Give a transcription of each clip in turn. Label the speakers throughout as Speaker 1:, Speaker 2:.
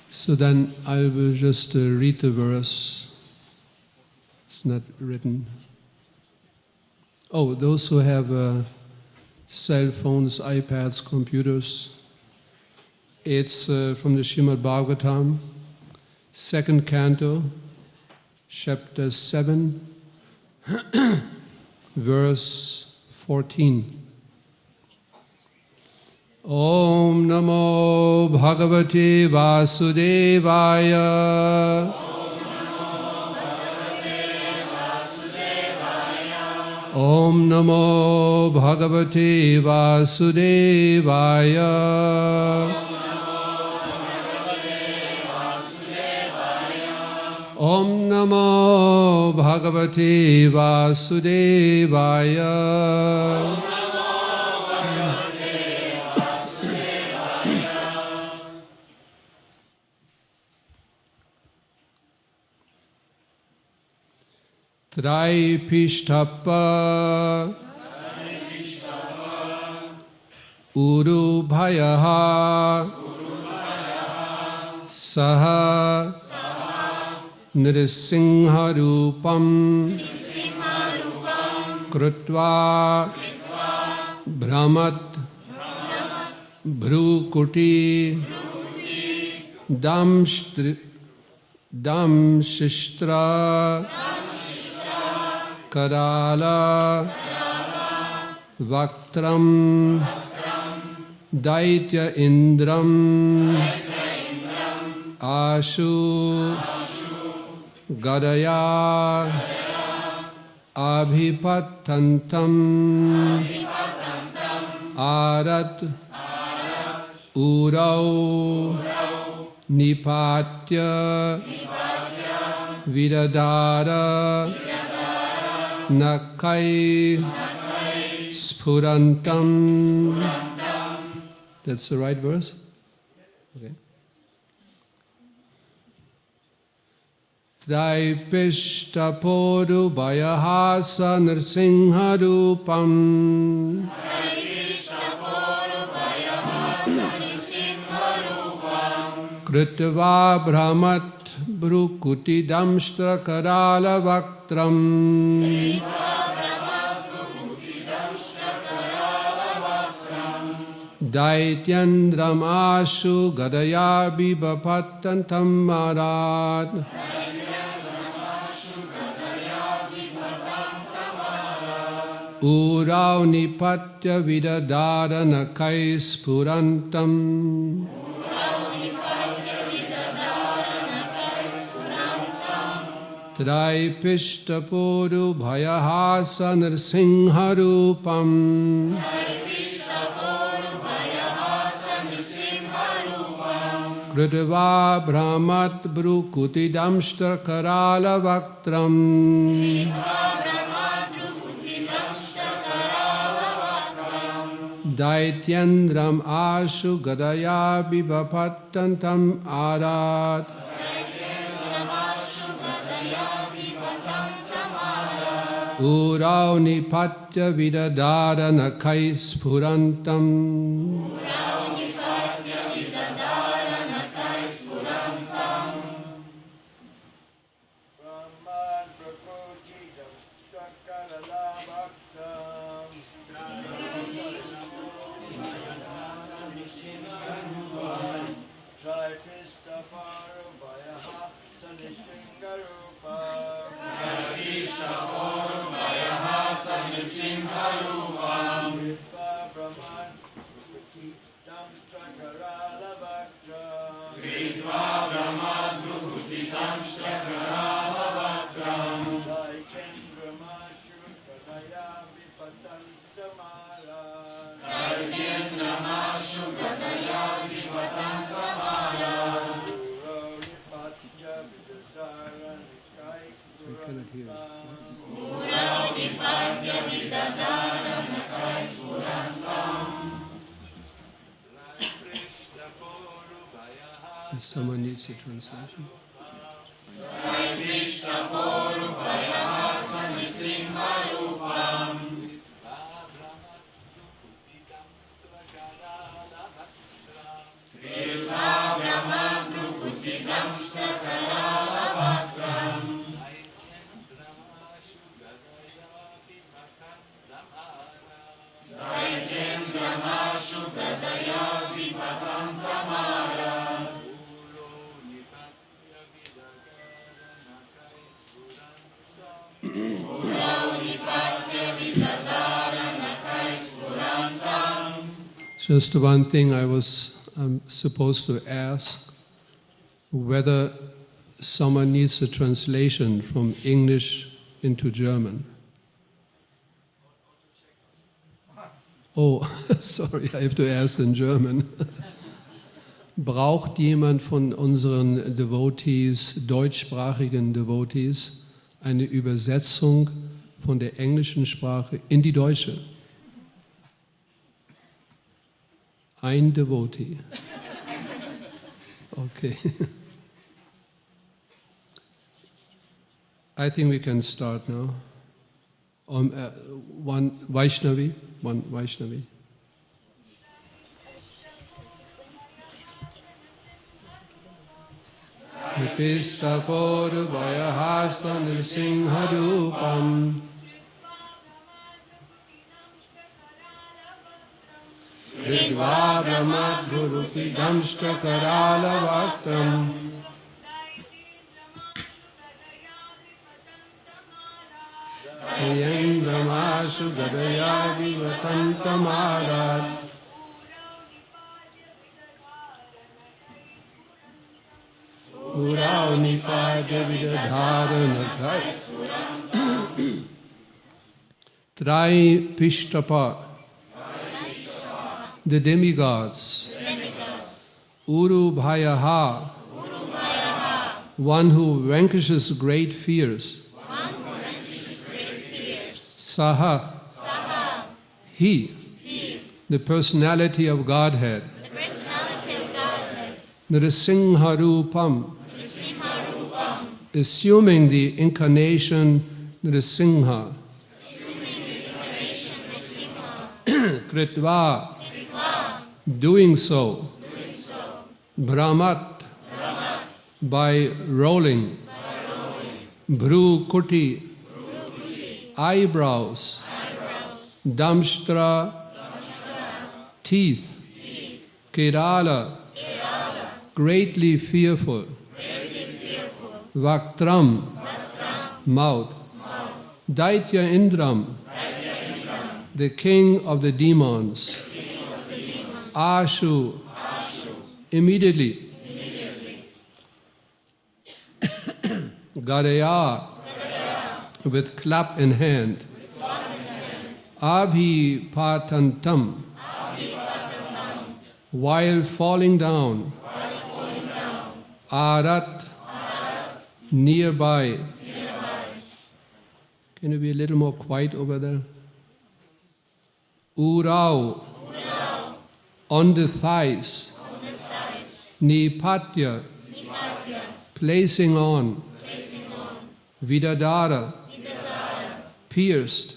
Speaker 1: So then I will just read the verse. It's not written. Oh, those who have cell phones, iPads, computers, it's from the Simhachalam.de, 2nd canto, chapter 7, verse 14. Om Namo Bhagavate Vasudevaya. Om Namo Bhagavate Vasudevaya. Om Namo Bhagavate Vasudevaya. Traipishtapa Urubhayaha Saha Narasimharupam Krutva Brahmat Bhrukuti Damshishtra Karala Vaktram Daitya Indram Ashu Gadaya Abhipatantam Arat Urau Nipatya Vidadara Nakai Spurantam. That's the right verse? Okay. Traipishtapodu Bhayahasa Narasimharupam. Krutva Brahmat Bhrukuti Damshtra Karala Vaktram. Daityandram Ashu Gadaya Bibapattantam Marat. Urau Nipatya Vidadara Nakai Spurantam. Traipishtapodu Bhayahasa Narasimharupam. Krutva Brahmat Bhrukuti Damshtra Karala Vaktram. Daityandram Ashu Gadaya Bibapattantam Arat. Urau Nipatya Vidadara Nakai Spurantam. Someone needs a translation. Just one thing I was supposed to ask, whether someone needs a translation from English into German. Oh, sorry, I have to ask in German. Braucht jemand von unseren Devotees, deutschsprachigen Devotees, eine Übersetzung von der englischen Sprache in die deutsche? Ein Devotee. Okay. I think we can start now. One Vaishnavi. Pistapod Vayahasta Narasimha Ridva Brahma Guruti Damshtra Karala Vaktram Yam Brahmashu Gadaya Vivatantamarat Urao Nipadya Vidadharana Trai Pishtapa, the demigods. Uru Bhayaha, one who vanquishes great fears. Saha, he, the personality of Godhead. Narasimha, assuming the incarnation Narasimha. Kritva, doing so. Brahmat, by rolling. Bhru Kuti, eyebrows. Damshtra, teeth. Kerala, greatly fearful. Vaktram, mouth. Daitya Indram, the king of the demons. Ashu, immediately. Gadaya, with clap in hand. Abhipatantam, while falling down. Arat, nearby. Can you be a little more quiet over there? Urau, on the thighs. Nipatya, placing on. Vidadara, pierced.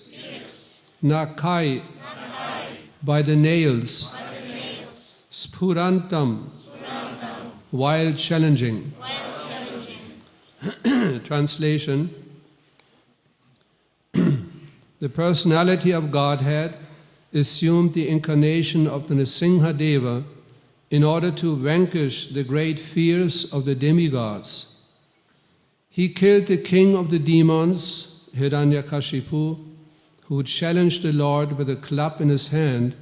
Speaker 1: Nakai, by the nails. Spurantam, while challenging. Translation. The personality of Godhead assumed the incarnation of the Narasimha Deva in order to vanquish the great fears of the demigods. He killed the king of the demons, Hiranyakashipu, who challenged the Lord with a club in his hand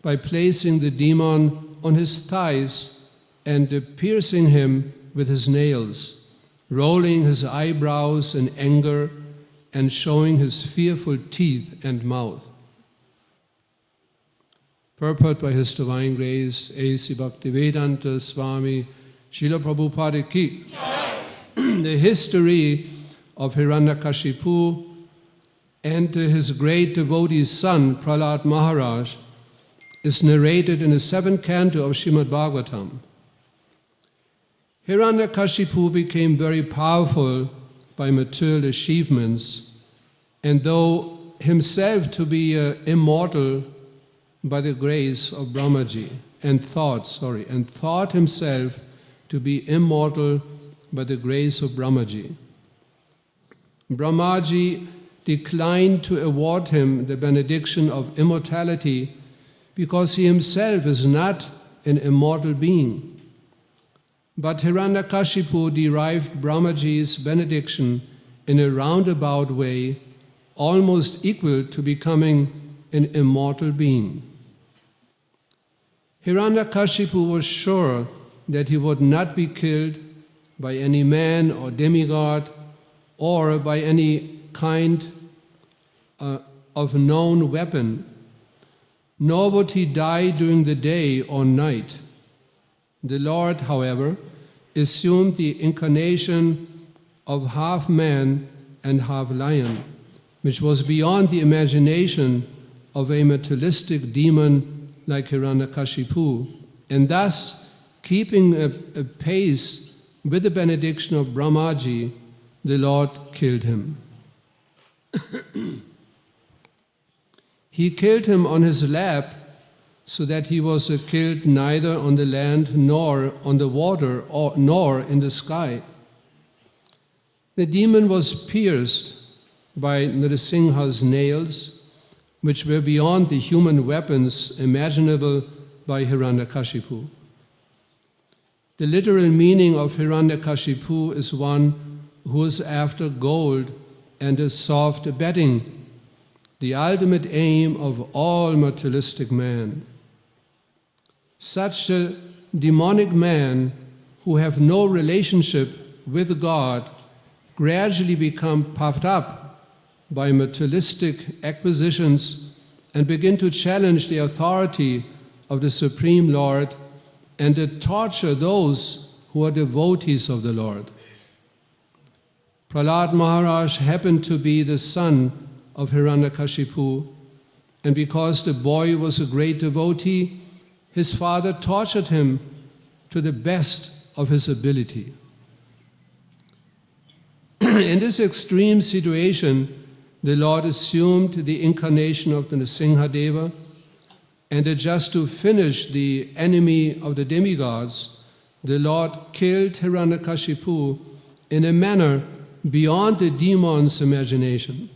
Speaker 1: by placing the demon on his thighs and piercing him with his nails, rolling his eyebrows in anger and showing his fearful teeth and mouth. Purport by His Divine Grace, A.C. Bhaktivedanta Swami, Srila Prabhupada Ki. The history of Hiranyakashipu and his great devotee's son, Prahlad Maharaj, is narrated in the 7th canto of Srimad Bhagavatam. Hiranyakashipu became very powerful by material achievements, and though himself to be immortal, by the grace of Brahmaji, and thought himself to be immortal by the grace of Brahmaji. Brahmaji declined to award him the benediction of immortality because he himself is not an immortal being. But Hiranyakashipu derived Brahmaji's benediction in a roundabout way, almost equal to becoming an immortal being. Hiranyakashipu was sure that he would not be killed by any man or demigod or by any kind of known weapon, nor would he die during the day or night. The Lord, however, assumed the incarnation of half man and half lion, which was beyond the imagination of a materialistic demon like Hiranyakashipu, and thus, keeping a pace with the benediction of Brahmaji, the Lord killed him. He killed him on his lap, so that he was killed neither on the land nor on the water nor in the sky. The demon was pierced by Narasimha's nails, which were beyond the human weapons imaginable by Hiranyakashipu. The literal meaning of Hiranyakashipu is one who is after gold and a soft bedding, the ultimate aim of all materialistic man. Such a demonic man who have no relationship with God gradually become puffed up by materialistic acquisitions and begin to challenge the authority of the Supreme Lord and to torture those who are devotees of the Lord. Prahlad Maharaj happened to be the son of Hiranyakashipu, and because the boy was a great devotee, his father tortured him to the best of his ability. In this extreme situation, the Lord assumed the incarnation of the Narasimha, and just to finish the enemy of the demigods, the Lord killed Hiranyakashipu in a manner beyond the demon's imagination.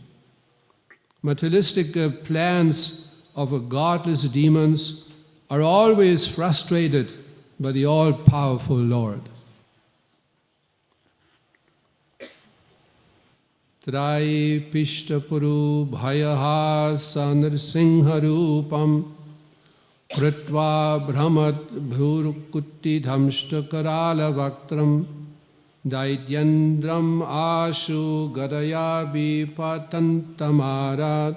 Speaker 1: Materialistic plans of godless demons are always frustrated by the all-powerful Lord. Trai pishtapuru bhayahasa nrsimharupam kritva brahmat bhurukutti dhamshta karala vaktram Daityandram ashu gadaya vipatantamarat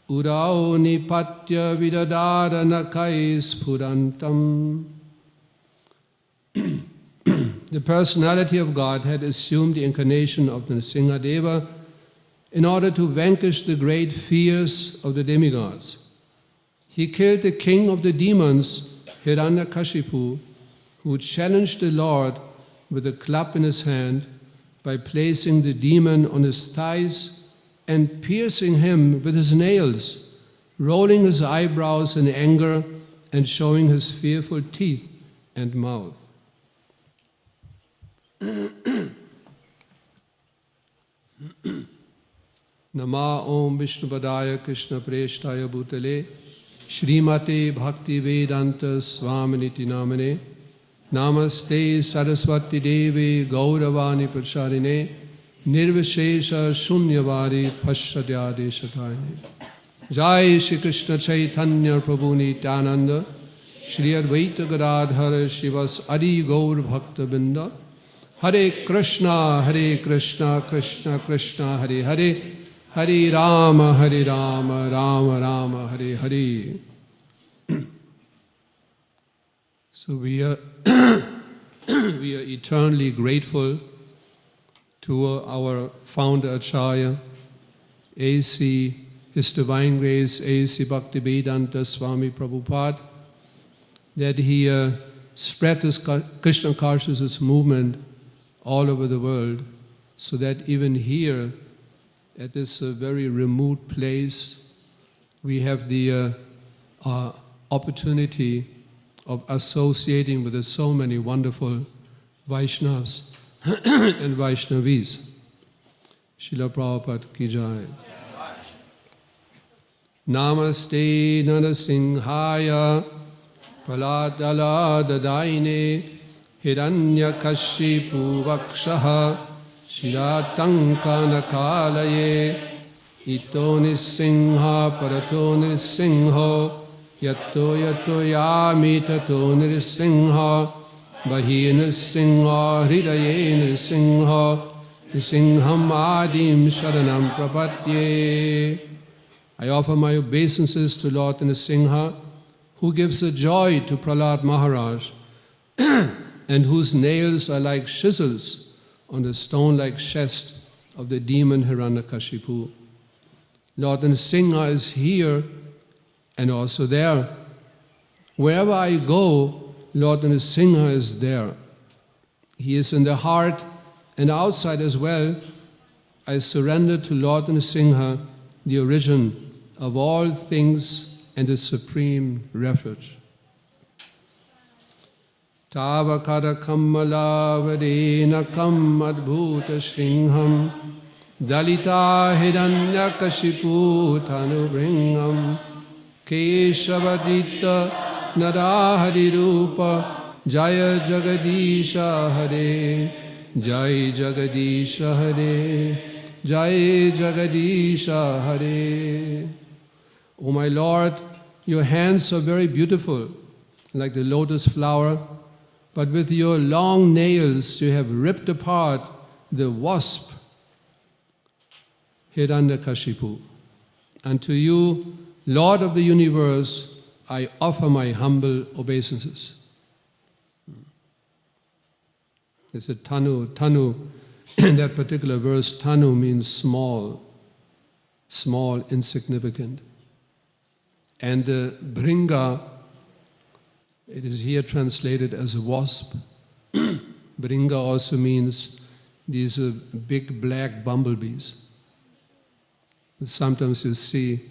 Speaker 1: urao nipatya vidadara nakais purantam. The personality of God had assumed the incarnation of the Narasimha in order to vanquish the great fears of the demigods. He killed the king of the demons, Hiranyakashipu, who challenged the Lord with a club in his hand by placing the demon on his thighs and piercing him with his nails, rolling his eyebrows in anger and showing his fearful teeth and mouth. Nama Om Vishnupadaya Krishna Preshtaya Bhutale Srimate Bhaktivedanta Swaminiti Namane Namaste Saraswati Devi Gauravani Pracharine Nirvishesha Shunyavari Pashadyade Shatayane Jai Shri Krishna Chaitanya Prabhu Nityananda Shri Advaita Gadadhara Shivas Adi Gaur Bhakta Binda Hare Krishna Krishna Krishna Hare Hare Hare Rama Rama Rama Hare Hare. So we are eternally grateful to our founder Acharya, A.C. His Divine Grace, A.C. Bhaktivedanta Swami Prabhupada, that he spread this Krishna consciousness movement all over the world, so that even here, at this very remote place, we have the opportunity of associating with so many wonderful Vaishnavas and Vaishnavis. Srila Prabhupada ki jai. Namaste Narasimhaya Praladaladaine Hiranyakashipu Vakshaha Shiratankanakalaye Ito Nisingha Parato Nisingho Yato Yato Yami Tato Nisingha Bahi Nisingha Hridaye Nisingha Nisingham Adim Sharanam Prapatye. I offer my obeisances to Lord Narasimha, who gives a joy to Prahlad Maharaj, and whose nails are like chisels on the stone-like chest of the demon Hiranyakashipu. Lord Narasimha is here and also there. Wherever I go, Lord Narasimha is there. He is in the heart and outside as well. I surrender to Lord Narasimha, the origin of all things and the supreme refuge. Tavakara kammalavadena kam adbhuta shringham dalita hiranyakashipu tanubringam keshavadita naraharirupa jaya jagadisha hare jai jagadisha hare jai jagadisha hare. O my Lord, your hands are very beautiful, like the lotus flower, but with your long nails you have ripped apart the wasp, Hiranyakashipu. And to you, Lord of the universe, I offer my humble obeisances. It's a tanu. Tanu, in that particular verse, tanu means small, insignificant. And bringa, it is here translated as a wasp. Bringa also means these big black bumblebees. Sometimes you see,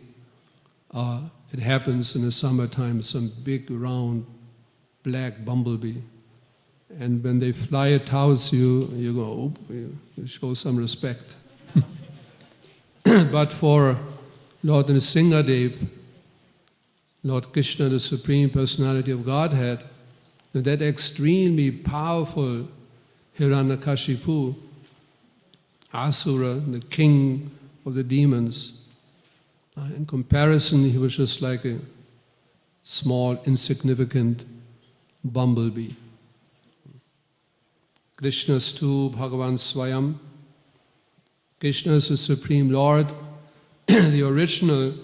Speaker 1: it happens in the summertime, some big round black bumblebee. And when they fly towards you, you go, oop, you show some respect. But for Lord Narasimha, Lord Krishna, the Supreme Personality of Godhead, that extremely powerful Hiranyakashipu, Asura, the king of the demons, in comparison, he was just like a small, insignificant bumblebee. Krishna's tu Bhagavan Swayam. Krishna is the Supreme Lord, the original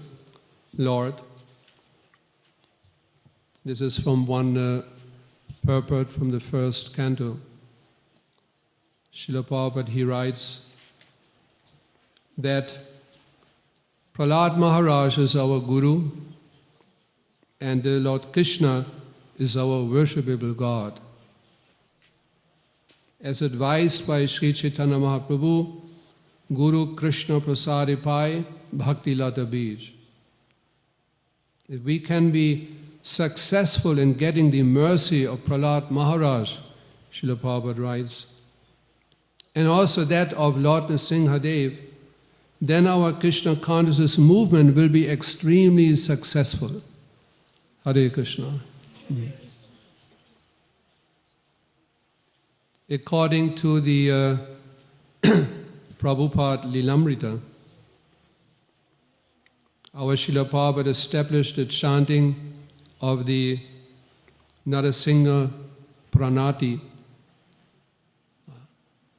Speaker 1: Lord. This is from one purport from the first canto. Srila Prabhupada, he writes that Prahlad Maharaj is our Guru and the Lord Krishna is our worshipable God. As advised by Sri Chaitanya Mahaprabhu, Guru Krishna Prasadi Pai Bhakti Lata Bij. If we can be successful in getting the mercy of Prahlad Maharaj, Srila Prabhupada writes, and also that of Lord Narasimha, then our Krishna consciousness movement will be extremely successful. Hare Krishna. According to the Prabhupada Lilamrita, our Srila Prabhupada established the chanting of the Narasimha Pranati,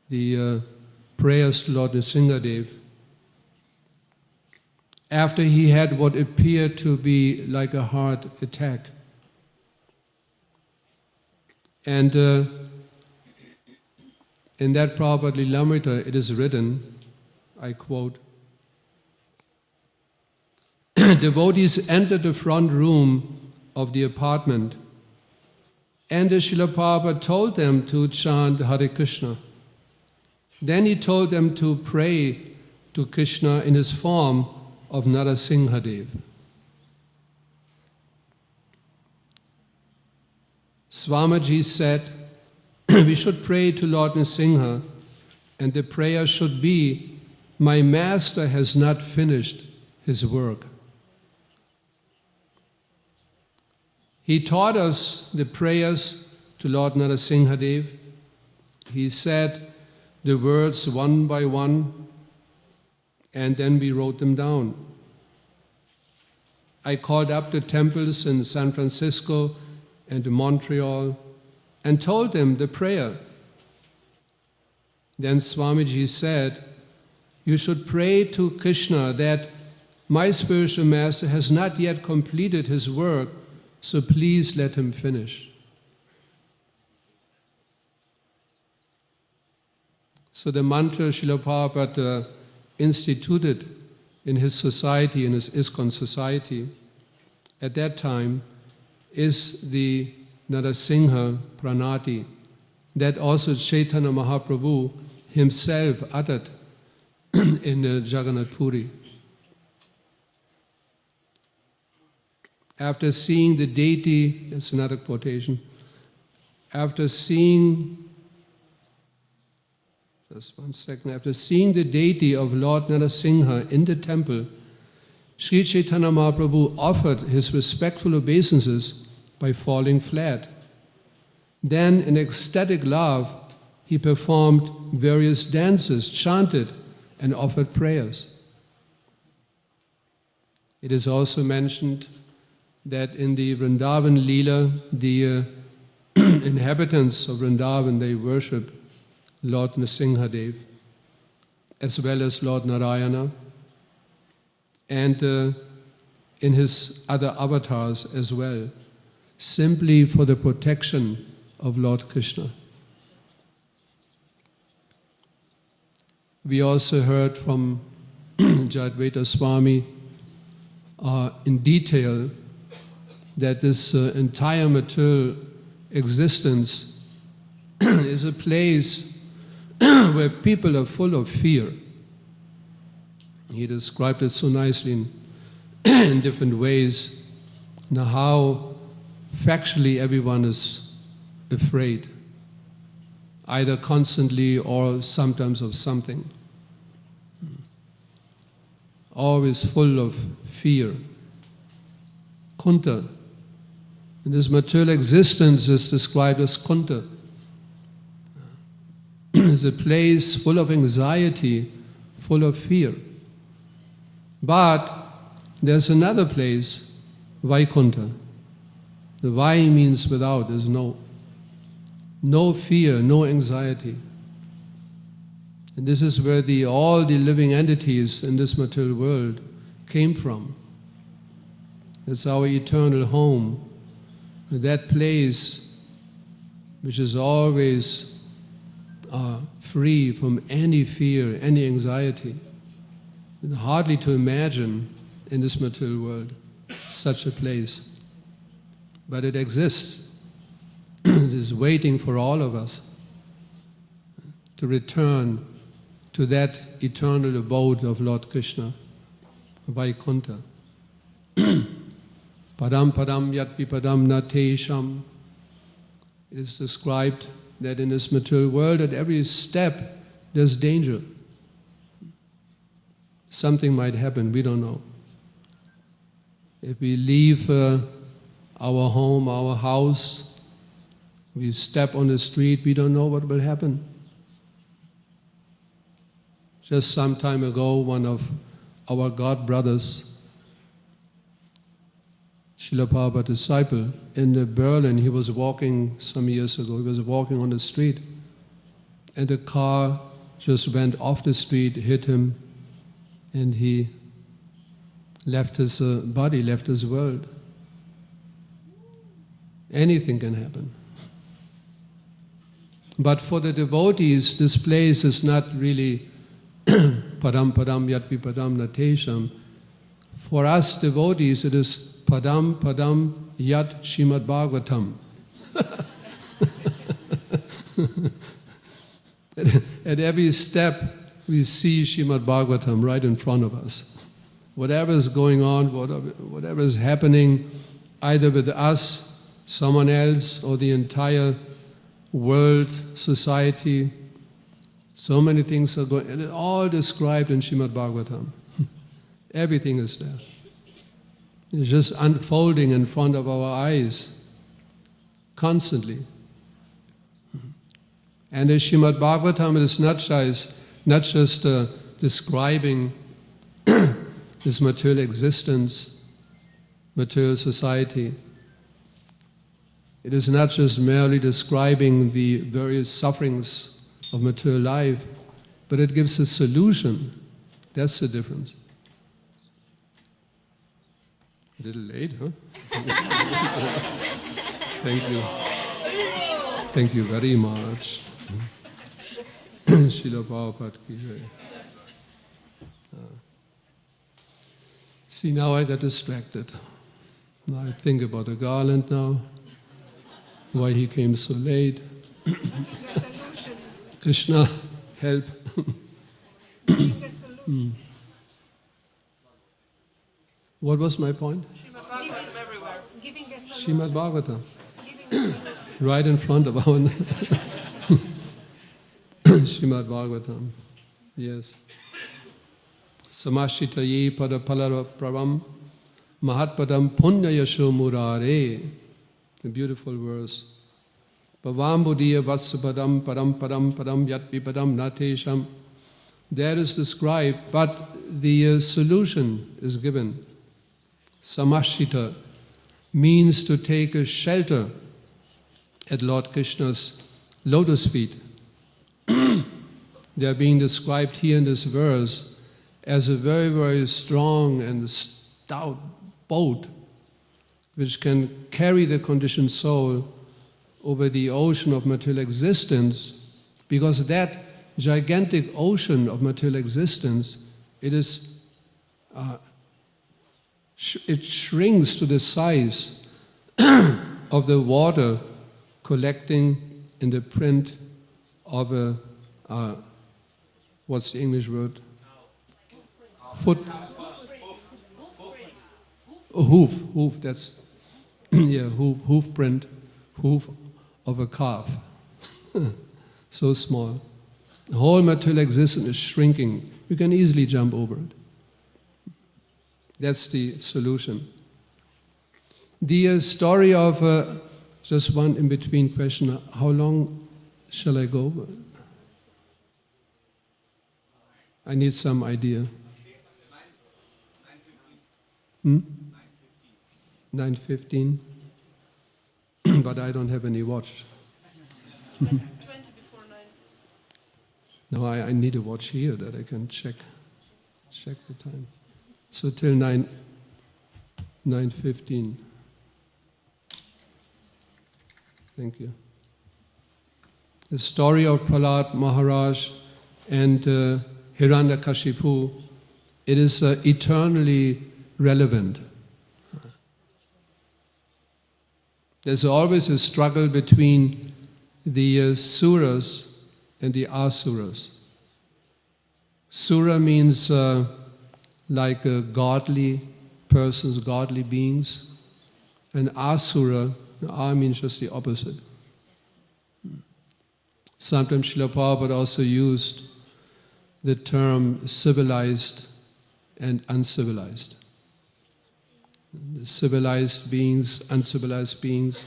Speaker 1: the prayers to Lord Narasimha, after he had what appeared to be like a heart attack. And in that Prabhupada Lilamrita, it is written, I quote, devotees entered the front room of the apartment, and the Srila Prabhupada told them to chant Hare Krishna. Then he told them to pray to Krishna in his form of Narasimha. Swamiji said, we should pray to Lord Narasimha, and the prayer should be, my master has not finished his work. He taught us the prayers to Lord Narasimha. He said the words one by one, and then we wrote them down. I called up the temples in San Francisco and in Montreal and told them the prayer. Then Swamiji said, you should pray to Krishna that my spiritual master has not yet completed his work, so please let him finish. So the mantra Srila Prabhupada instituted in his society, in his ISKCON society, at that time, is the Narasimha Pranati, that also Chaitanya Mahaprabhu himself uttered in Jagannath Puri. After seeing the deity, that's another quotation, after seeing the deity of Lord Narasimha in the temple, Sri Chaitanya Mahaprabhu offered his respectful obeisances by falling flat. Then, in ecstatic love, he performed various dances, chanted, and offered prayers. It is also mentioned that in the Vrindavan Leela, the inhabitants of Vrindavan, they worship Lord Narasimha, as well as Lord Narayana, and in his other avatars as well, simply for the protection of Lord Krishna. We also heard from Jayadvaita Swami in detail that this entire material existence is a place where people are full of fear. He described it so nicely in different ways, now how factually everyone is afraid, either constantly or sometimes of something. Always full of fear. Kunta. And this material existence is described as Kunta. It's a place full of anxiety, full of fear. But there's another place, Vaikuntha. The Vai means without, there's no fear, no anxiety. And this is where all the living entities in this material world came from. It's our eternal home. That place which is always free from any fear, any anxiety. And hardly to imagine in this material world such a place. But it exists. It is waiting for all of us to return to that eternal abode of Lord Krishna, Vaikuntha. Padam padam yat vipadam natesham. It is described that in this material world, at every step, there's danger. Something might happen, we don't know. If we leave our home, our house, we step on the street, we don't know what will happen. Just some time ago, one of our God brothers, Srila Prabhupada disciple, in Berlin, he was walking some years ago, he was walking on the street, and a car just went off the street, hit him, and he left his body, left his world. Anything can happen. But for the devotees, this place is not really padam padam yat vipadam natesham. For us devotees, it is padam padam yat Srimad Bhagavatam. At every step, we see Srimad Bhagavatam right in front of us. Whatever is going on, whatever is happening, either with us, someone else, or the entire world, society. So many things are going, and it's all described in Srimad Bhagavatam. Everything is there. It's just unfolding in front of our eyes, constantly. And the Srimad Bhagavatam is not just describing this material existence, material society. It is not just merely describing the various sufferings of material life, but it gives a solution. That's the difference. A little late, huh? Thank you. Thank you very much. Srila Prabhupada ki jai. See, now I got distracted. Now I think about the garland now, why he came so late. Krishna, help. What was my point? Srimad Bhagavatam. Right in front of our Srimad Bhagavatam. Yes. Samashitaye pada palara pravam mahatpadam punya yasho murare. A beautiful verse. Pavam buddhiya vatsapadam padam padam padam yat vipadam natesham. There is described, but the solution is given. Samashita means to take a shelter at Lord Krishna's lotus feet. They are being described here in this verse as a very, very strong and stout boat which can carry the conditioned soul over the ocean of material existence, because that gigantic ocean of material existence, it shrinks to the size of the water collecting in the print of a, what's the English word? Foot. Hoof, that's, yeah, hoof print, hoof of a calf. So small. The whole material existence is shrinking. You can easily jump over it. That's the solution. The story of, just one in-between question, how long shall I go? I need some idea. 9:15? But I don't have any watch.
Speaker 2: 20 before 9.
Speaker 1: No, I need a watch here that I can check the time. So till 9:15. Thank you. The story of Prahlad Maharaj and Hiranyakashipu, it is eternally relevant. There's always a struggle between the suras and the asuras. Sura means like godly persons, godly beings, and asura, A means just the opposite. Sometimes Srila Prabhupada also used the term civilized and uncivilized. The civilized beings, uncivilized beings.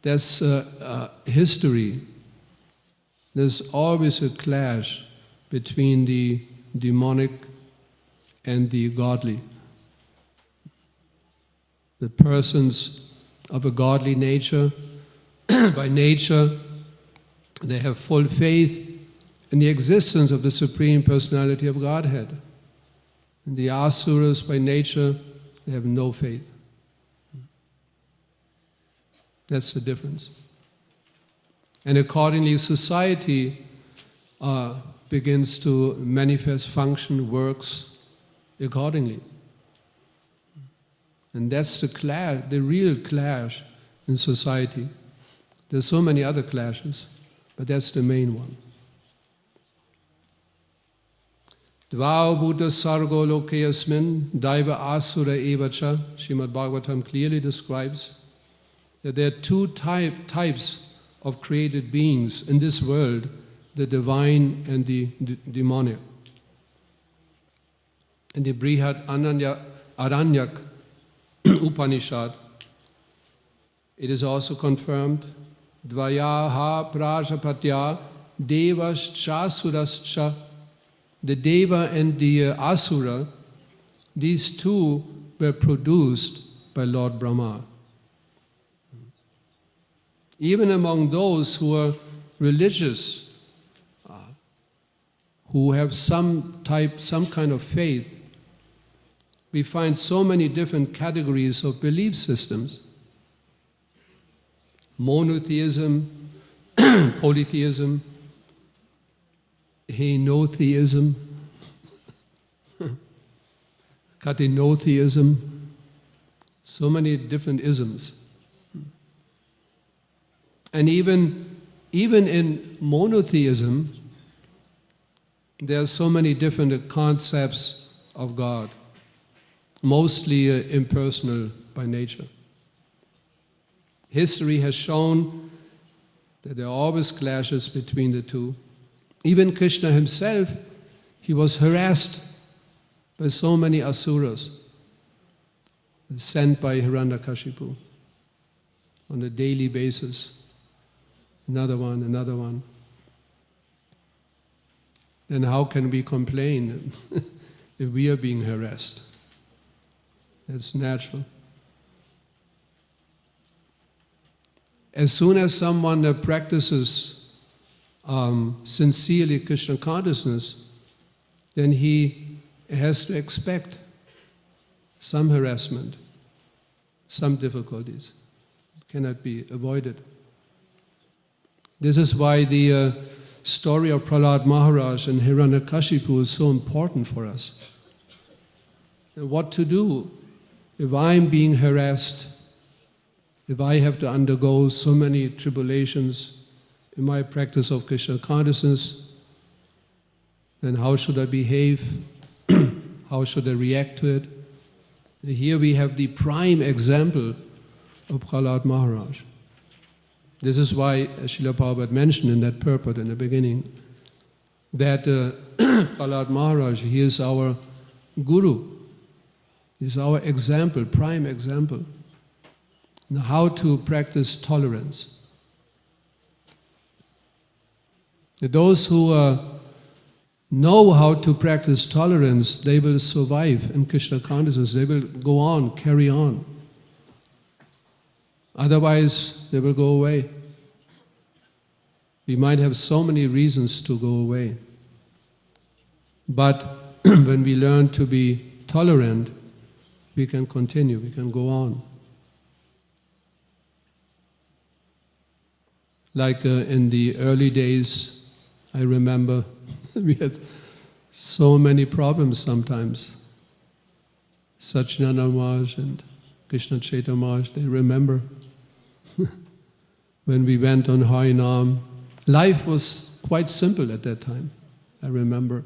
Speaker 1: That's history. There's always a clash between the demonic and the godly. The persons of a godly nature, by nature, they have full faith in the existence of the Supreme Personality of Godhead. And the asuras, by nature, they have no faith. That's the difference. And accordingly, society begins to manifest, function, works accordingly. And that's the clash, the real clash in society. There's so many other clashes, but that's the main one. Dvau Buddha Sargo Lokeyasmin Daiva Asura Evacha, Srimad Bhagavatam clearly describes that there are two types of created beings in this world, the divine and the demonic. In the Brihad Aranyak Upanishad, it is also confirmed, Dvayaha Prajapatya Devascha, the Deva and the Asura, these two were produced by Lord Brahma. Even among those who are religious, who have some kind of faith, we find so many different categories of belief systems. Monotheism, polytheism, henotheism, katinotheism, so many different isms. And even in monotheism, there are so many different concepts of God, mostly impersonal by nature. History has shown that there are always clashes between the two. Even Krishna himself, he was harassed by so many asuras sent by Hiranyakashipu on a daily basis. Another one. Then how can we complain if we are being harassed? That's natural. As soon as someone practices sincerely Krishna consciousness, then he has to expect some harassment, some difficulties. It cannot be avoided. This is why the story of Prahlad Maharaj and Hiranyakashipu is so important for us. And what to do if I'm being harassed, if I have to undergo so many tribulations in my practice of Krishna consciousness, then how should I behave? How should I react to it? Here we have the prime example of Prahlad Maharaj. This is why Srila Prabhupada mentioned in that purport in the beginning that Prahlad Maharaj, he is our guru. He is our example, prime example. Now, how to practice tolerance. Those who know how to practice tolerance, they will survive in Krishna consciousness. They will go on, carry on. Otherwise, they will go away. We might have so many reasons to go away. But when we learn to be tolerant, we can continue, we can go on. Like in the early days, I remember we had so many problems sometimes. Satchinanda Maharaj and Krishna Chaitanya Maharaj, they remember when we went on Harinam. Life was quite simple at that time, I remember.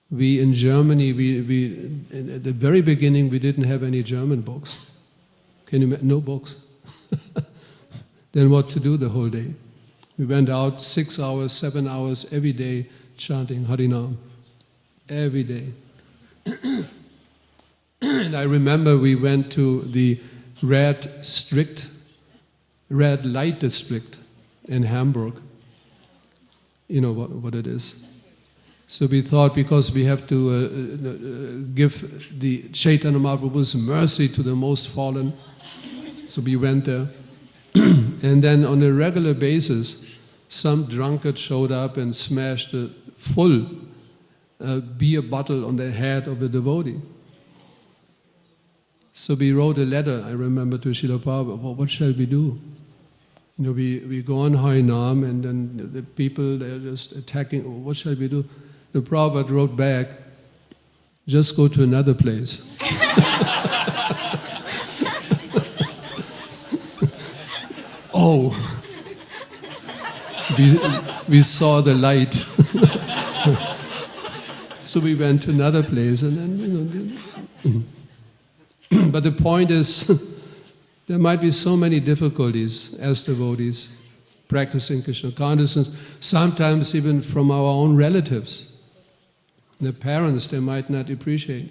Speaker 1: We in Germany, at the very beginning, we didn't have any German books. Can you imagine? No books. Then what to do the whole day? We went out 6 hours, 7 hours every day chanting Harinam. Every day. And I remember we went to the red light district in Hamburg. You know what it is. So we thought because we have to give the Chaitanya Mahaprabhu's mercy to the most fallen, so we went there. And then on a regular basis, some drunkard showed up and smashed a full beer bottle on the head of a devotee. So we wrote a letter, I remember, to Srila Prabhupada, well, what shall we do? You know, we go on Harinam and then the people, they're just attacking, what shall we do? The Prabhupada wrote back, just go to another place. Oh, we saw the light. So we went to another place and then, but the point is There might be so many difficulties as devotees practicing Krishna consciousness, sometimes even from our own relatives. The parents, they might not appreciate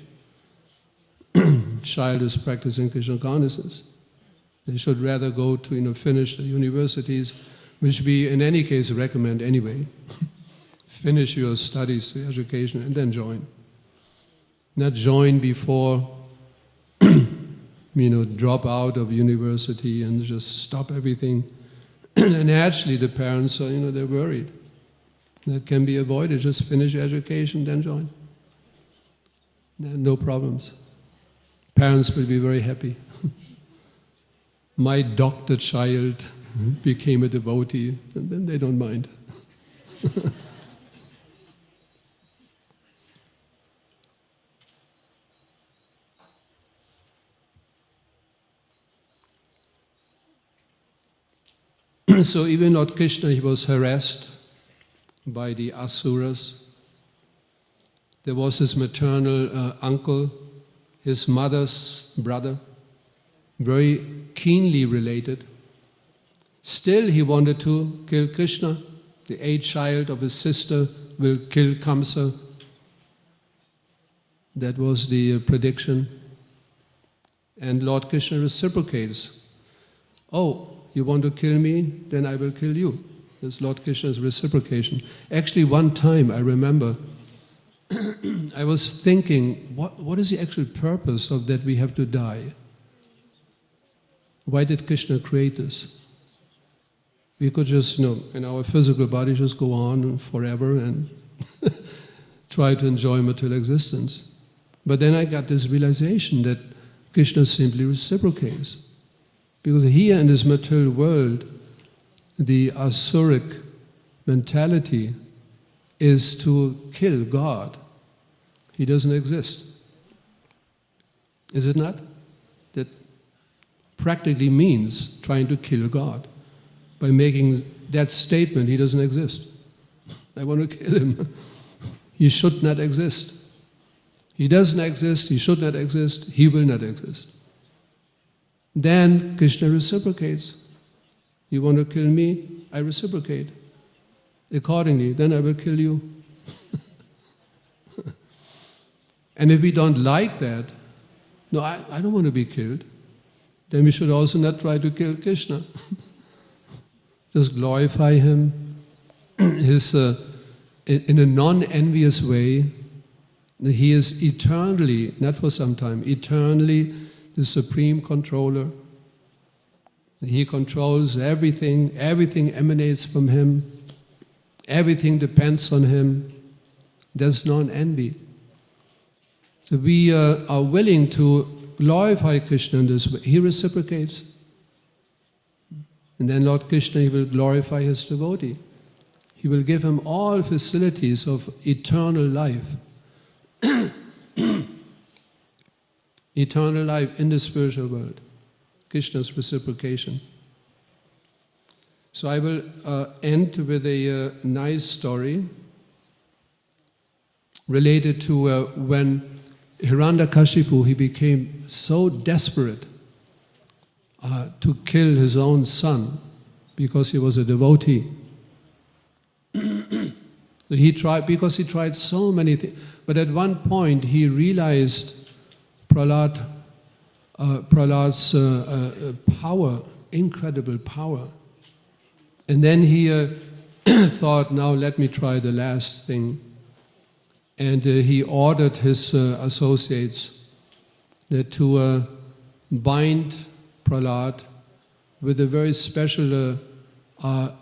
Speaker 1: child is practicing Krishna consciousness. They should rather go to finish the universities, which we in any case recommend anyway. Finish your studies, your education, and then join. Not join before drop out of university and just stop everything. And actually the parents are, they're worried. That can be avoided. Just finish your education, then join. No problems. Parents will be very happy. My doctor child became a devotee, and then they don't mind. So even Lord Krishna, he was harassed by the asuras. There was his maternal uncle, his mother's brother, very keenly related. Still he wanted to kill Krishna. The 8th child of his sister will kill Kamsa. That was the prediction. And Lord Krishna reciprocates. Oh, you want to kill me? Then I will kill you. That's Lord Krishna's reciprocation. Actually, one time I remember, I was thinking, what is the actual purpose of that we have to die? Why did Krishna create this? We could just, in our physical body, just go on forever and try to enjoy material existence. But then I got this realization that Krishna simply reciprocates. Because here in this material world, the asuric mentality is to kill God. He doesn't exist. Is it not? That practically means trying to kill God. By making that statement, he doesn't exist. I want to kill him. He should not exist. He doesn't exist, he should not exist, he will not exist. Then Krishna reciprocates. You want to kill me? I reciprocate. Accordingly, then I will kill you. And if we don't like that, no, I don't want to be killed, then we should also not try to kill Krishna. Just glorify him in a non-envious way. He is eternally, not for some time, eternally the supreme controller. He controls everything, everything emanates from him, everything depends on him. There's non-envy. So we are willing to glorify Krishna in this way. He reciprocates. And then Lord Krishna, he will glorify his devotee. He will give him all facilities of eternal life. Eternal life in the spiritual world. Krishna's reciprocation. So I will end with a nice story related to when Hiranyakashipu, he became so desperate to kill his own son because he was a devotee. He tried so many things. But at one point he realized Prahlad's power, incredible power. And then he thought, now let me try the last thing. And he ordered his associates to bind Prahlad with a very special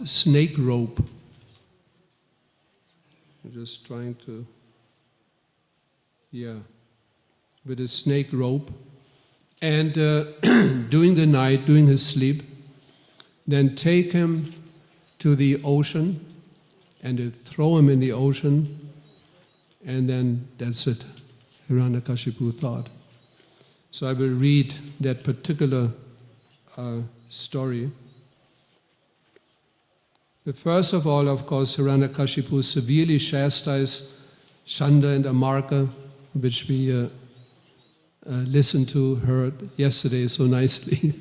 Speaker 1: snake rope. I'm just trying to, with a snake rope. And during the night, during his sleep, then take him to the ocean and throw him in the ocean, and then that's it. Hiranyakashipu thought. So I will read that particular story. But first of all, of course, Hiranyakashipu severely chastised Chanda and Amarka, which we listened to, heard yesterday so nicely.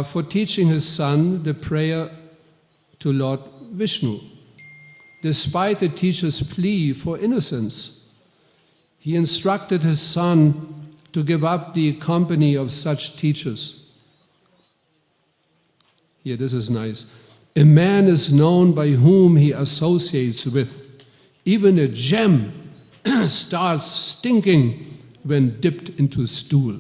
Speaker 1: for teaching his son the prayer to Lord Vishnu. Despite the teacher's plea for innocence, he instructed his son to give up the company of such teachers. Here, this is nice. A man is known by whom he associates with. Even a gem starts stinking when dipped into stool.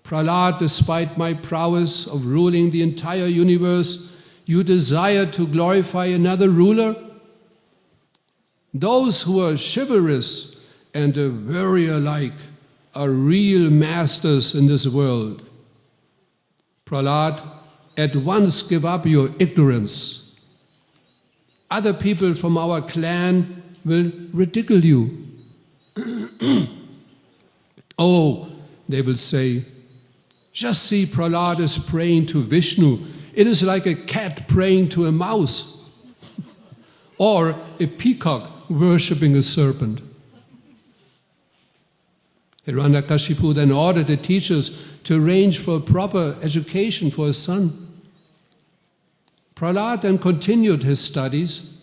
Speaker 1: Prahlad, despite my prowess of ruling the entire universe, you desire to glorify another ruler? Those who are chivalrous and warrior-like are real masters in this world. Prahlad, at once give up your ignorance. Other people from our clan will ridicule you. Oh, they will say, just see, Prahlad is praying to Vishnu. It is like a cat praying to a mouse, or a peacock worshipping a serpent. Hiranyakashipu then ordered the teachers to arrange for a proper education for his son. Prahlad then continued his studies,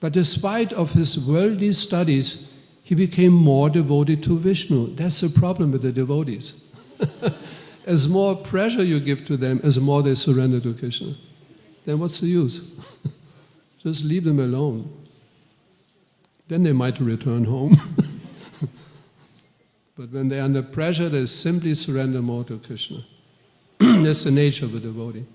Speaker 1: but despite of his worldly studies, he became more devoted to Vishnu. That's the problem with the devotees. As more pressure you give to them, as more they surrender to Krishna. Then what's the use? Just leave them alone. Then they might return home. But when they're under pressure, they simply surrender more to Krishna. That's the nature of a devotee.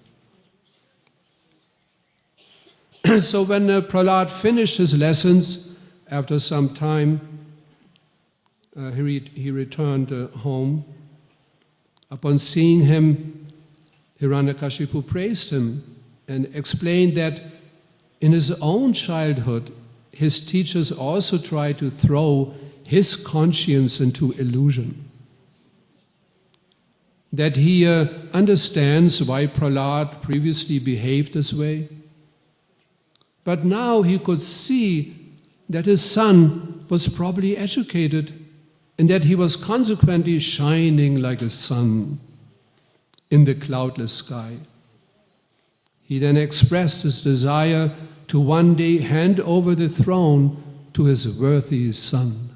Speaker 1: So when Prahlad finished his lessons, after some time, he returned home. Upon seeing him, Hiranyakashipu praised him and explained that in his own childhood, his teachers also tried to throw his conscience into illusion. That he understands why Prahlad previously behaved this way. But now he could see that his son was properly educated and that he was consequently shining like a sun in the cloudless sky. He then expressed his desire to one day hand over the throne to his worthy son.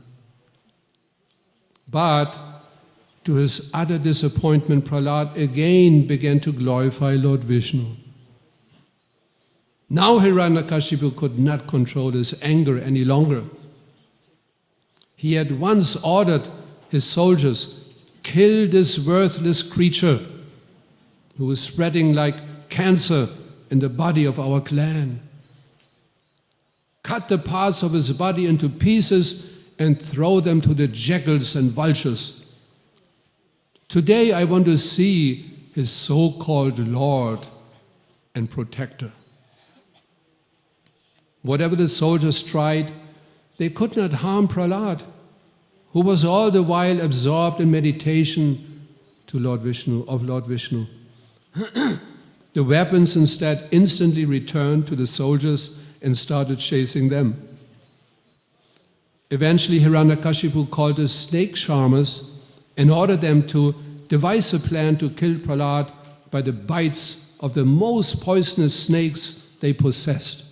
Speaker 1: But to his utter disappointment, Prahlad again began to glorify Lord Vishnu. Now Hiranyakashipu could not control his anger any longer. He at once ordered his soldiers, kill this worthless creature who is spreading like cancer in the body of our clan. Cut the parts of his body into pieces and throw them to the jackals and vultures. Today I want to see his so-called Lord and protector. Whatever the soldiers tried, they could not harm Prahlad, who was all the while absorbed in meditation of Lord Vishnu. The weapons instead instantly returned to the soldiers and started chasing them. Eventually Hiranyakashipu called his snake charmers and ordered them to devise a plan to kill Prahlad by the bites of the most poisonous snakes they possessed.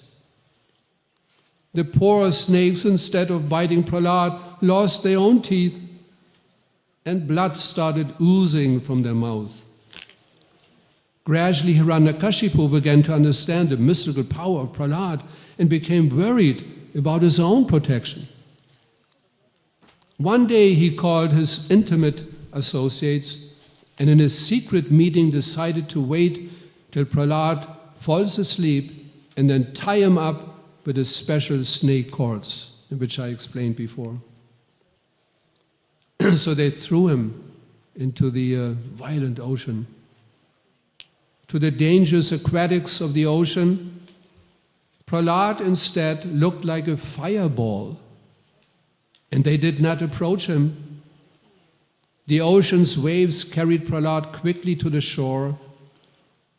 Speaker 1: The poor snakes, instead of biting Prahlad, lost their own teeth, and blood started oozing from their mouth. Gradually, Hiranyakashipu began to understand the mystical power of Prahlad and became worried about his own protection. One day, he called his intimate associates and in a secret meeting decided to wait till Prahlad falls asleep and then tie him up with a special snake cords, which I explained before. So they threw him into the violent ocean. To the dangerous aquatics of the ocean, Prahlad instead looked like a fireball, and they did not approach him. The ocean's waves carried Prahlad quickly to the shore.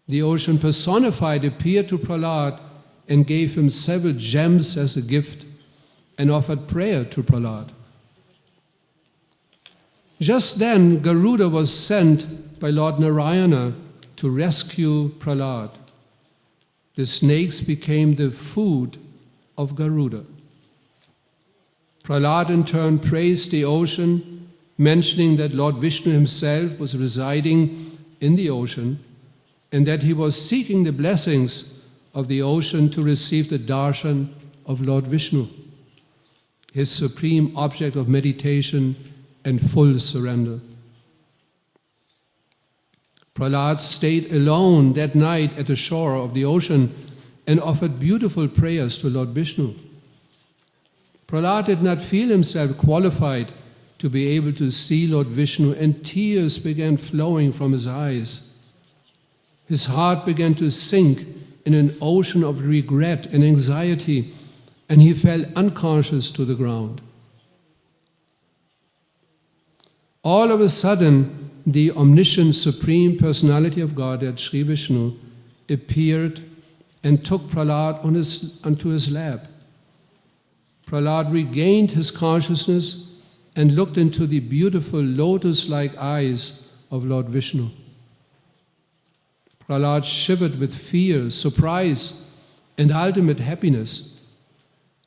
Speaker 1: The ocean personified appeared to Prahlad and gave him several gems as a gift and offered prayer to Prahlad. Just then, Garuda was sent by Lord Narayana to rescue Prahlad. The snakes became the food of Garuda. Prahlad in turn praised the ocean, mentioning that Lord Vishnu himself was residing in the ocean and that he was seeking the blessings of the ocean to receive the darshan of Lord Vishnu, his supreme object of meditation and full surrender. Prahlad stayed alone that night at the shore of the ocean and offered beautiful prayers to Lord Vishnu. Prahlad did not feel himself qualified to be able to see Lord Vishnu, and tears began flowing from his eyes. His heart began to sink in an ocean of regret and anxiety, and he fell unconscious to the ground. All of a sudden, the omniscient Supreme Personality of Godhead, Sri Vishnu, appeared and took Prahlad onto his lap. Prahlad regained his consciousness and looked into the beautiful lotus-like eyes of Lord Vishnu. Prahlad shivered with fear, surprise, and ultimate happiness.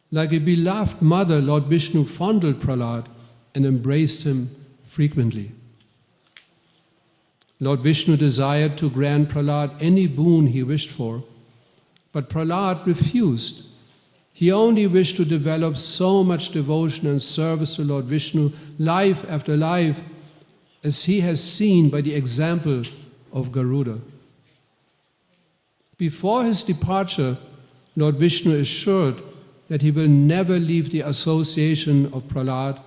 Speaker 1: Like a beloved mother, Lord Vishnu fondled Prahlad and embraced him frequently. Lord Vishnu desired to grant Prahlad any boon he wished for, but Prahlad refused. He only wished to develop so much devotion and service to Lord Vishnu life after life, as he has seen by the example of Garuda. Before his departure, Lord Vishnu assured that he will never leave the association of Prahlad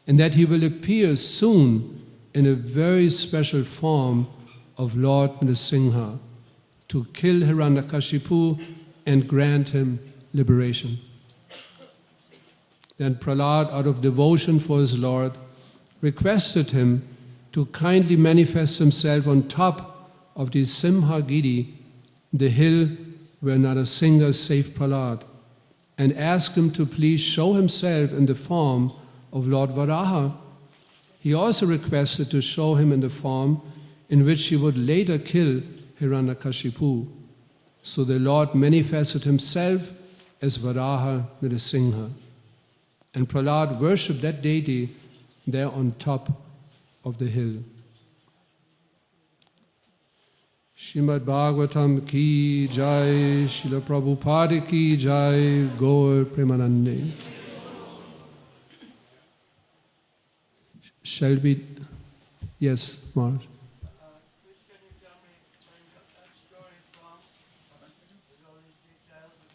Speaker 1: and that he will appear soon in a very special form of Lord Narasimha to kill Hiranyakashipu and grant him liberation. Then Prahlad, out of devotion for his Lord, requested him to kindly manifest himself on top of the Simhachalam.de, the hill where Narasimha saved Prahlad, and asked him to please show himself in the form of Lord Varaha. He also requested to show him in the form in which he would later kill Hiranyakashipu. So the Lord manifested himself as Varaha Narasimha. And Prahlad worshipped that deity there on top of the hill. Srimad Bhagavatam ki jai, Srila Prabhupada ki jai, Gaur Premanande. Shall we? Yes, Marsh.
Speaker 3: Please can you tell me where you got that story from? With all these details of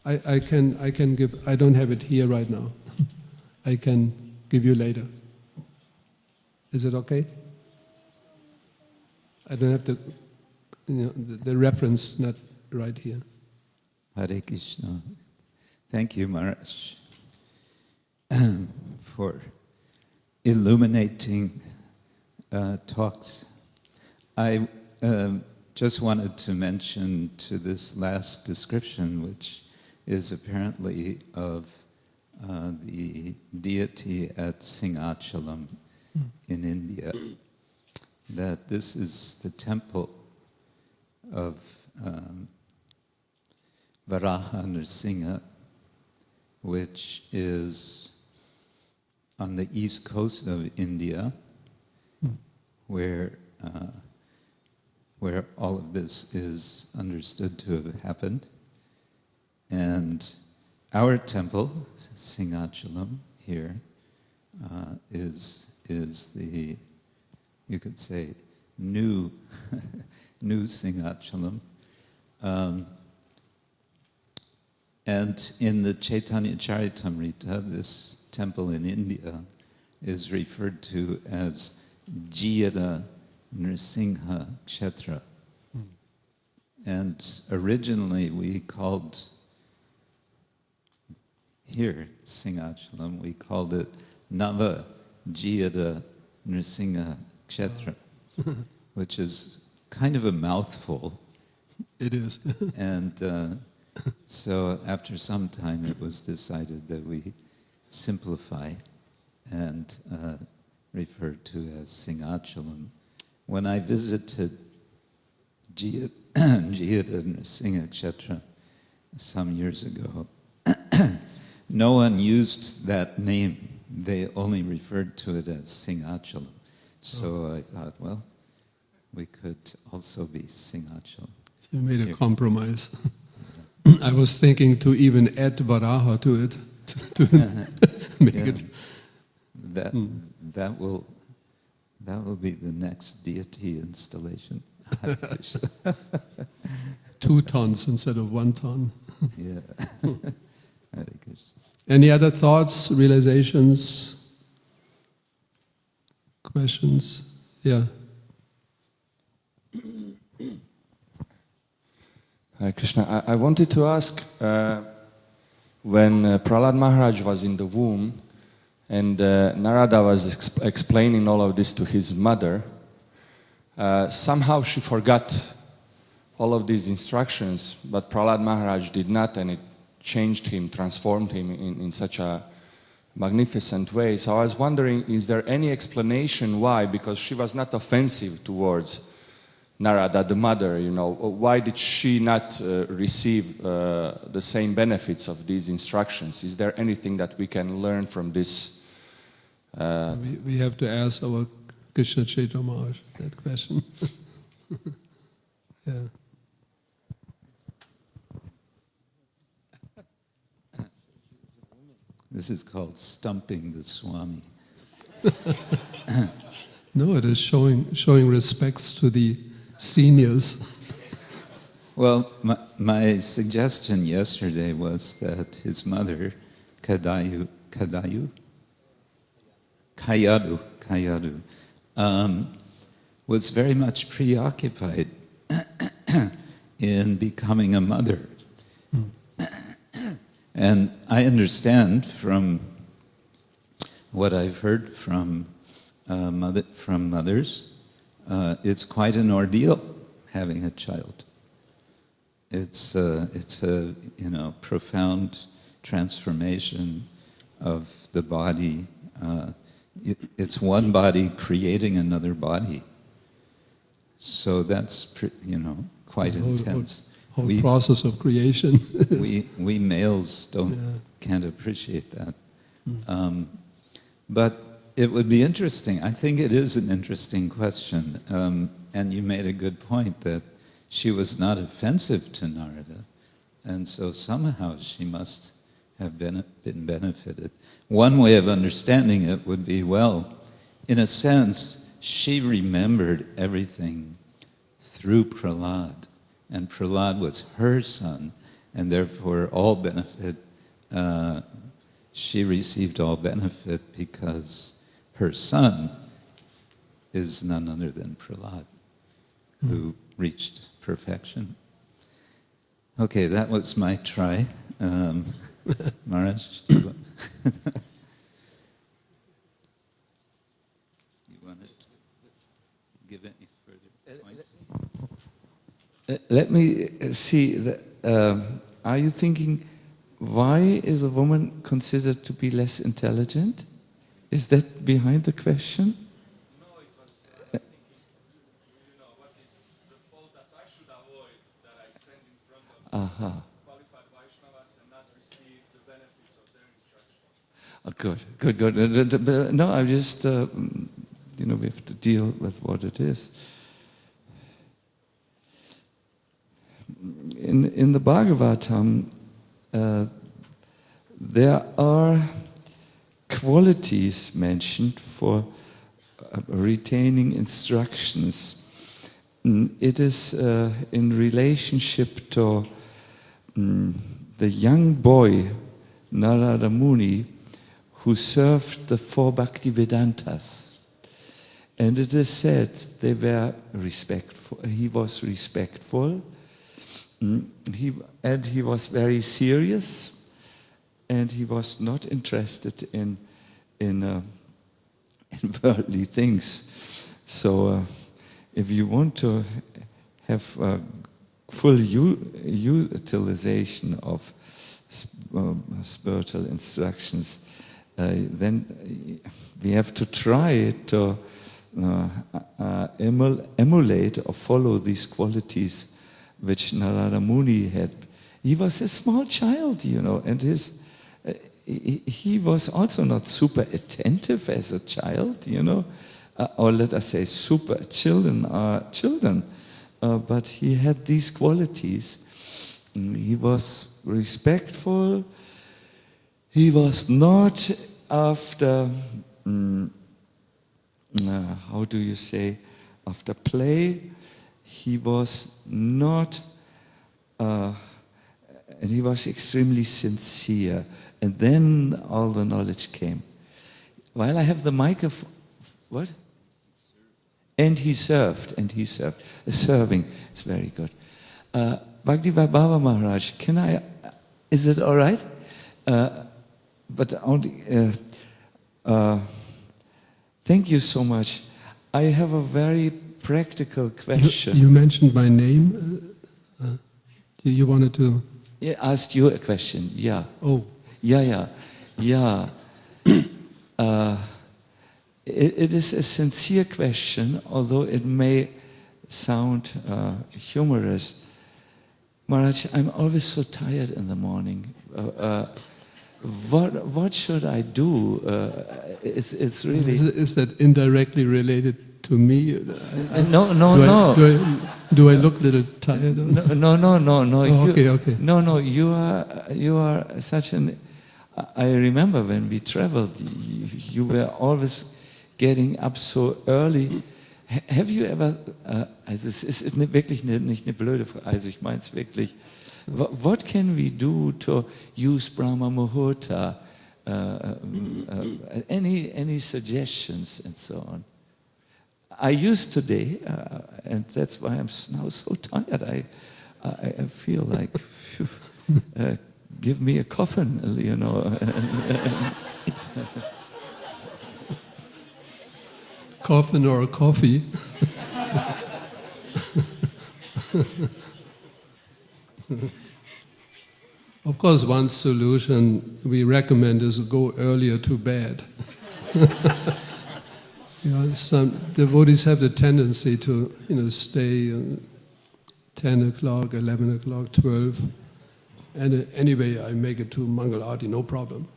Speaker 3: the ocean?
Speaker 1: I can give. I don't have it here right now. I can give you later. Is it okay? I don't have the reference not right here.
Speaker 4: Hare Krishna. Thank you, Maharaj, for illuminating talks. I just wanted to mention to this last description, which is apparently of the deity at Simhachalam in India, that this is the temple of Varaha Narasimha, which is on the east coast of India, where all of this is understood to have happened. And our temple, Simhachalam, here, is the, you could say, new Simhachalam. And in the Chaitanya Charitamrita, this temple in India is referred to as Jiyada Narasimha Kshetra. And originally we called, here, Simhachalam, we called it Nava Jiyada Narasimha Kshetra, which is kind of a mouthful.
Speaker 1: It is.
Speaker 4: And so after some time it was decided that we simplify and refer to as Simhachalam. when I visited Jiyada Narasimha Kshetra some years ago, no one used that name. They only referred to it as Simhachalam. So I thought, well, we could also be Simhachalam.
Speaker 1: You made a compromise. I was thinking to even add Varaha to it, to make
Speaker 4: Yeah.
Speaker 1: it.
Speaker 4: That will be the next deity installation. Hare Krishna.
Speaker 1: 2 tons instead of 1 ton.
Speaker 4: Yeah. Hare Krishna.
Speaker 1: Any other thoughts, realizations, questions? Yeah.
Speaker 5: Hare Krishna. I wanted to ask, when Prahlad Maharaj was in the womb and Narada was explaining all of this to his mother, somehow she forgot all of these instructions, but Prahlad Maharaj did not, and it changed him, transformed him in such a magnificent way. So I was wondering, is there any explanation why? Because she was not offensive towards Narada, the mother, you know. Why did she not receive the same benefits of these instructions? Is there anything that we can learn from this?
Speaker 1: We have to ask our Krishna Chaitanya Maharaj that question. Yeah.
Speaker 4: This is called stumping the Swami.
Speaker 1: No, it is showing respects to the seniors.
Speaker 4: Well, my suggestion yesterday was that his mother, Kayadu, was very much preoccupied in becoming a mother. And I understand from what I've heard from mothers, it's quite an ordeal having a child. It's a profound transformation of the body. It's one body creating another body. So that's quite intense.
Speaker 1: Whole process of creation.
Speaker 4: we males can't appreciate that. But it would be interesting. I think it is an interesting question. And you made a good point that she was not offensive to Narada. And so somehow she must have been benefited. One way of understanding it would be, well, in a sense, she remembered everything through Prahlad. And Prahlad was her son, and therefore all benefit, she received all benefit because her son is none other than Prahlad, who reached perfection. Okay, that was my try. Maharaj, do you want to give any further points?
Speaker 6: Let me see. Are you thinking, why is a woman considered to be less intelligent? Is that behind the question?
Speaker 5: No, it was thinking, what is the fault that I should avoid, that I stand in front of qualified Vaishnavas and not receive the benefits of their instruction.
Speaker 6: Good. No, I just, we have to deal with what it is. In the Bhagavatam, there are qualities mentioned for retaining instructions. It is in relationship to the young boy, Narada Muni, who served the 4 Bhaktivedantas. And it is said they were respectful. He was respectful. He was very serious, and he was not interested in worldly things. So, if you want to have full utilization of spiritual instructions, then we have to try to emulate or follow these qualities which Narada Muni had. He was a small child, and he was also not super attentive as a child, or let us say super children are children, but he had these qualities. He was respectful. He was not after, how do you say, after play. He was not, and he was extremely sincere. And then all the knowledge came. While I have the microphone, what? And he served. Serving is very good. Bhaktivaibhava Maharaj, is it all right? But only, thank you so much. I have a very practical question.
Speaker 1: You mentioned my name. You wanted to...
Speaker 6: Yeah, asked you a question, yeah.
Speaker 1: Oh.
Speaker 6: Yeah. It is a sincere question, although it may sound humorous. Maharaj, I'm always so tired in the morning. What should I do? It's really...
Speaker 1: Is that indirectly related to me?
Speaker 6: No.
Speaker 1: Do I look a little tired?
Speaker 6: No.
Speaker 1: Oh, okay.
Speaker 6: No, you are such an... I remember when we traveled, you were always getting up so early. Have you ever... also es ist wirklich nicht eine blöde Frage, also ich meine es wirklich. What can we do to use Brahma Muhurta? Any suggestions and so on? I used today, and that's why I'm now so tired. I feel like, give me a coffin,
Speaker 1: Coffin or a coffee? Of course, one solution we recommend is go earlier to bed. Some devotees have the tendency to, stay 10 o'clock, 11 o'clock, 12. And anyway, I make it to Mangal Arati, no problem.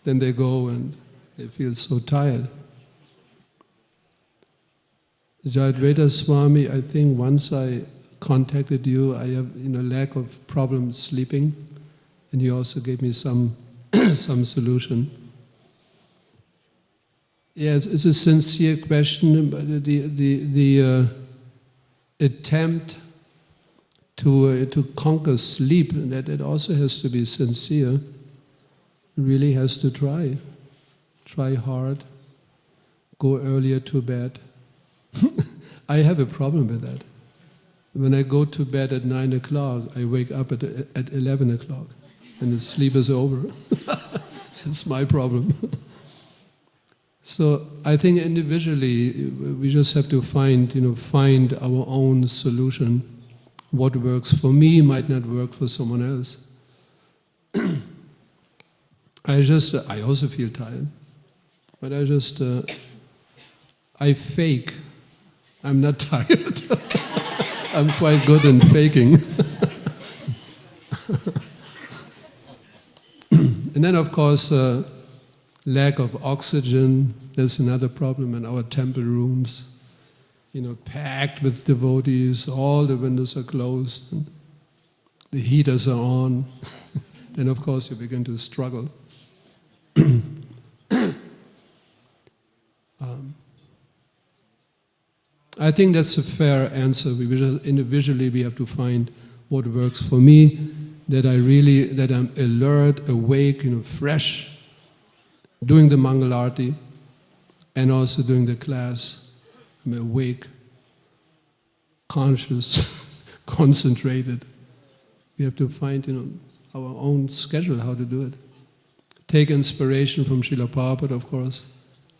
Speaker 1: Then they go and they feel so tired. Jayadvaita Swami, I think once I contacted you, I have lack of problem sleeping, and you also gave me some solution. Yes, it's a sincere question, but the attempt to conquer sleep, that it also has to be sincere. Really has to try hard, go earlier to bed. I have a problem with that. When I go to bed at 9 o'clock, I wake up at 11 o'clock, and the sleep is over. That's my problem. So I think individually we just have to find our own solution. What works for me might not work for someone else. I also feel tired, but I fake. I'm not tired. I'm quite good in faking. And then, of course, lack of oxygen. There's another problem in our temple rooms. Packed with devotees, all the windows are closed, and the heaters are on. Then, of course, you begin to struggle. I think that's a fair answer. Individually we have to find what works for me, that I'm alert, awake, fresh, doing the Mangalarti, and also doing the class. I'm awake, conscious, concentrated. We have to find, our own schedule, how to do it. Take inspiration from Srila Prabhupada, of course.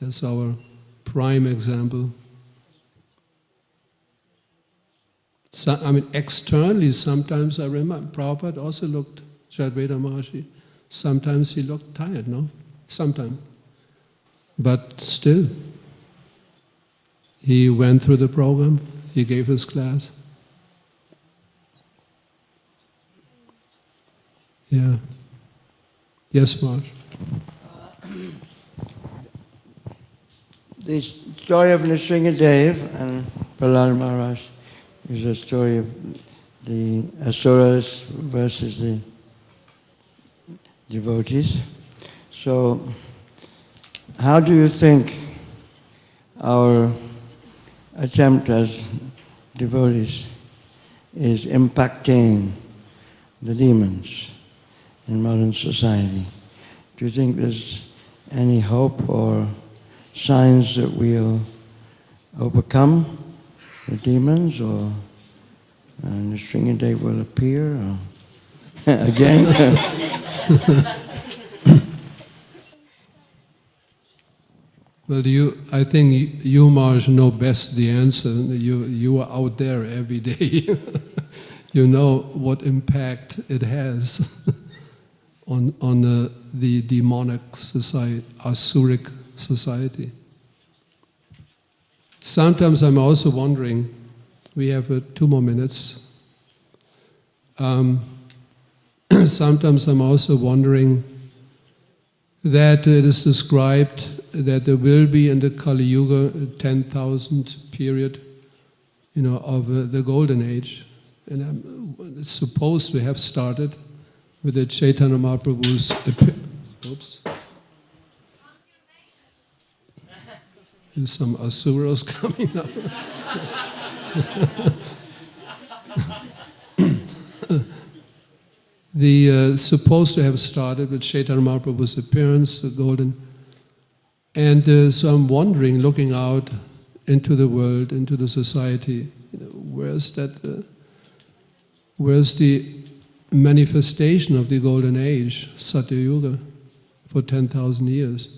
Speaker 1: That's our prime example. Externally, sometimes I remember, Prabhupada also looked, Jayadvaita Maharshi, sometimes he looked tired, no? Sometimes. But still, He went through the program, he gave his class. Yeah. Yes, Marsh?
Speaker 3: The story of Narasimha and Prahlad Maharaj is a story of the asuras versus the devotees. So, how do you think our attempt as devotees is impacting the demons in modern society? Do you think there's any hope or signs that we'll overcome the demons, or Narasimha will appear or again?
Speaker 1: Well, I think you, Marsh, know best the answer. You are out there every day. You know what impact it has on the demonic society, asuric society. Sometimes I'm also wondering, we have 2 more minutes. Sometimes I'm also wondering that it is described that there will be in the Kali Yuga 10,000 period, of the Golden Age, and it's supposed to have started with the Chaitanya Mahaprabhu's. Oops. There's some asuras coming up. Supposed to have started with Chaitanya Mahaprabhu's appearance, the golden. And so I'm wondering, looking out into the world, into the society, where's the manifestation of the golden age, Satya Yuga, for 10,000 years?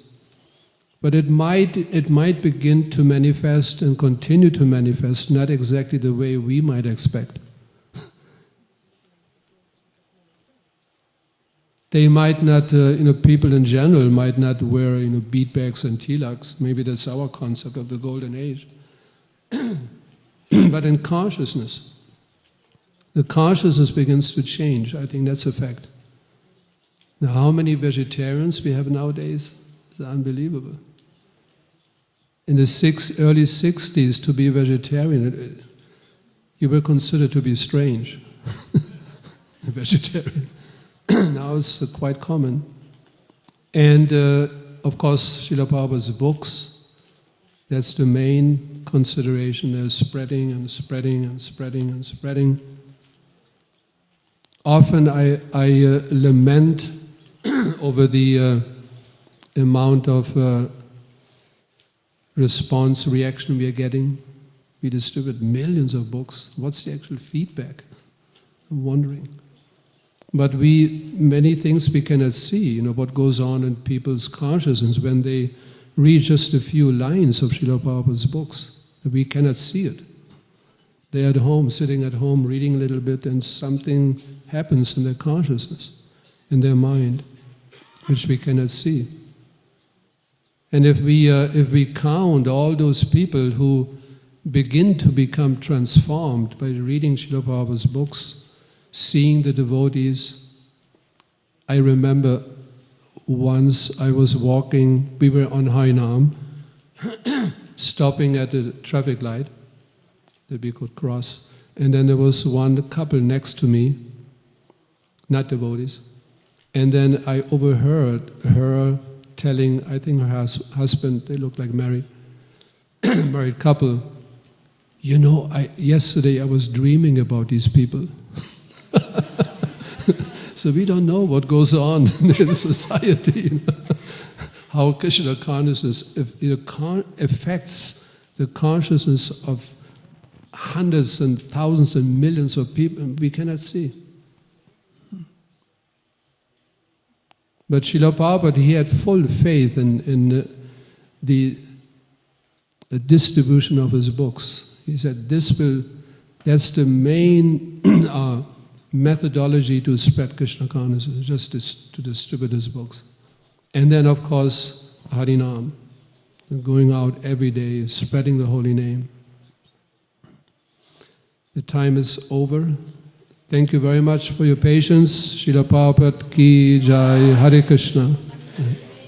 Speaker 1: But it might begin to manifest and continue to manifest, not exactly the way we might expect. They might not, people in general might not wear, beadbags and tilaks. Maybe that's our concept of the golden age. But in consciousness, the consciousness begins to change. I think that's a fact. Now, how many vegetarians we have nowadays is unbelievable. In the early 60s, to be a vegetarian, you were considered to be strange. A vegetarian. Now it's quite common. And of course, Srila Prabhupada's books, that's the main consideration. They're spreading and spreading and spreading and spreading. Often I lament over the amount of reaction we are getting. We distribute millions of books. What's the actual feedback? I'm wondering. But many things we cannot see, what goes on in people's consciousness when they read just a few lines of Srila Prabhupada's books. We cannot see it. They're at home, sitting at home, reading a little bit, and something happens in their consciousness, in their mind, which we cannot see. And if we count all those people who begin to become transformed by reading Srila Prabhupada's books, seeing the devotees. I remember once I was walking, we were on Harinam, stopping at a traffic light that we could cross, and then there was one couple next to me, not devotees, and then I overheard her telling, I think her husband, they looked like married couple, yesterday I was dreaming about these people. So we don't know what goes on in society. How Krishna consciousness affects the consciousness of hundreds and thousands and millions of people we cannot see. But Srila Prabhupada, he had full faith in the distribution of his books. He said, that's the main methodology to spread Krishna consciousness, just to distribute his books. And then, of course, Harinam. going out every day, spreading the holy name. The time is over. Thank you very much for your patience. Srila Prabhupada ki jai. Hare Krishna.